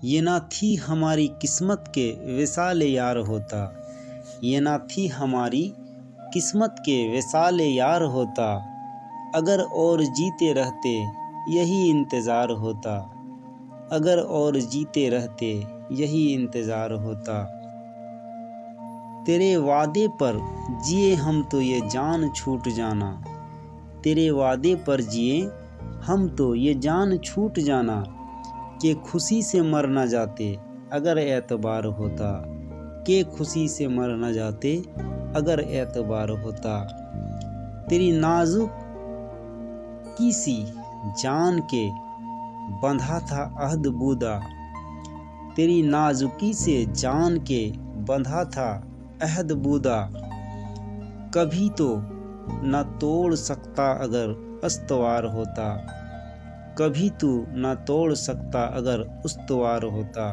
ये ना थी हमारी किस्मत के विसाल यार होता, ये ना थी हमारी किस्मत के विसाल यार होता। अगर और जीते रहते यही इंतज़ार होता, अगर और जीते रहते यही इंतज़ार होता। तेरे वादे पर जिए हम तो ये जान छूट जाना, तेरे वादे पर जिए हम तो ये जान छूट जाना। कि खुशी से मर न जाते अगर एतबार होता, कि खुशी से मर न जाते अगर एतबार होता। तेरी नाजुक की सी जान के बंधा था अहद बूदा, तेरी नाजुकी से जान के बंधा था अहद बूदा। कभी तो न तोड़ सकता अगर अस्तवार होता, कभी तू न तोड़ सकता अगर उस्तवार होता।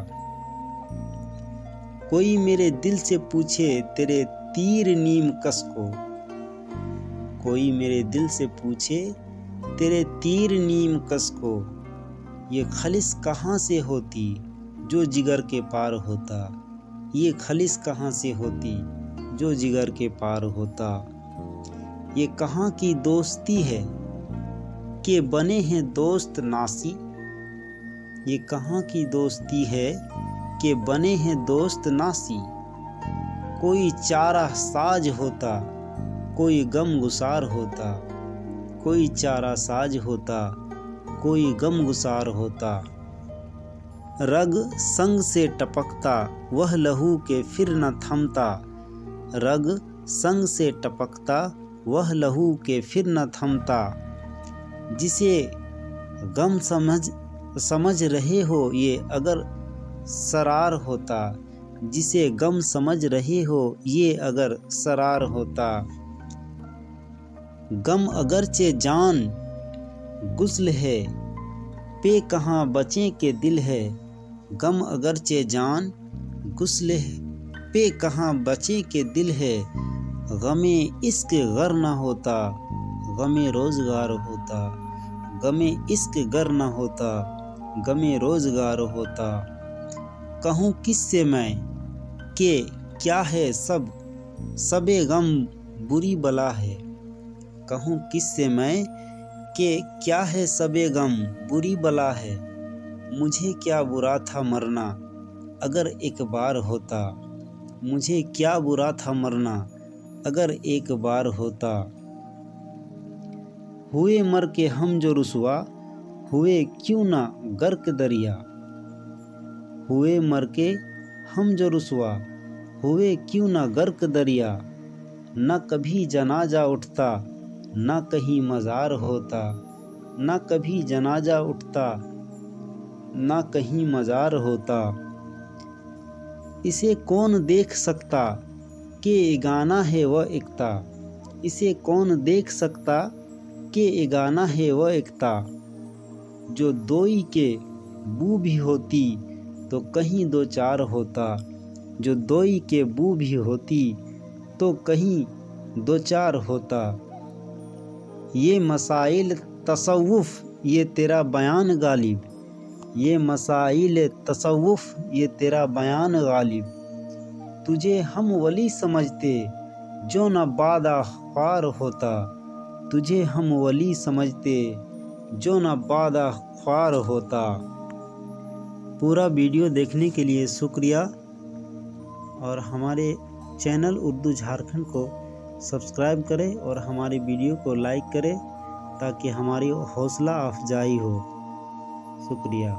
कोई मेरे दिल से पूछे तेरे तीर नीम कस को, कोई मेरे दिल से पूछे तेरे तीर नीम कस को। ये खलिस कहाँ से होती जो जिगर के पार होता, ये खलिस कहाँ से होती जो जिगर के पार होता। ये कहाँ की दोस्ती है के बने हैं दोस्त नासी, ये कहाँ की दोस्ती है कि बने हैं दोस्त नासी। कोई चारा साज होता कोई गम गुसार होता, कोई चारा साज होता कोई गम गुसार होता। रग संग से टपकता वह लहू के फिर न थमता, रग संग से टपकता वह लहू के फिर न थमता। जिसे गम समझ रहे हो ये अगर सरार होता, जिसे गम समझ रहे हो ये अगर सरार होता। गम अगरचे जान गुस्ल है पे कहाँ बचे के दिल है, गम अगरचे जान गुस्ल पे कहाँ बचे के दिल है। गमे इश्क गर न होता गमे रोजगार होता, गमे इश्क गर न होता गमे रोजगार होता। कहूँ किससे मैं कि क्या है सब सबे गम बुरी बला है, कहूँ किससे मैं कि क्या है सबे गम बुरी बला है। मुझे क्या बुरा था मरना अगर एक बार होता, मुझे क्या बुरा था मरना अगर एक बार होता। हुए मर के हम जो रुसवा हुए क्यों ना गर्क दरिया, हुए मर के हम जो रुसवा हुए क्यों ना गर्क दरिया। न कभी जनाजा उठता न कहीं मज़ार होता, न कभी जनाजा उठता न कहीं मज़ार होता। इसे कौन देख सकता कि गाना है वह एकता, इसे कौन देख सकता कि गाना है वह एकता। जो दोई के बू भी होती तो कहीं दो चार होता, जो दोई के बू भी होती तो कहीं दो चार होता। ये मसाइल तसव्वुफ़ ये तेरा बयान गालिब, ये मसाइल तसव्वुफ़ ये तेरा बयान गालिब। तुझे हम वली समझते जो न बादा ख्वार होता, तुझे हम वली समझते जो न बादा ख्वार होता। पूरा वीडियो देखने के लिए शुक्रिया और हमारे चैनल उर्दू झारखंड को सब्सक्राइब करें और हमारे वीडियो को लाइक करें ताकि हमारी हौसला अफजाई हो। शुक्रिया।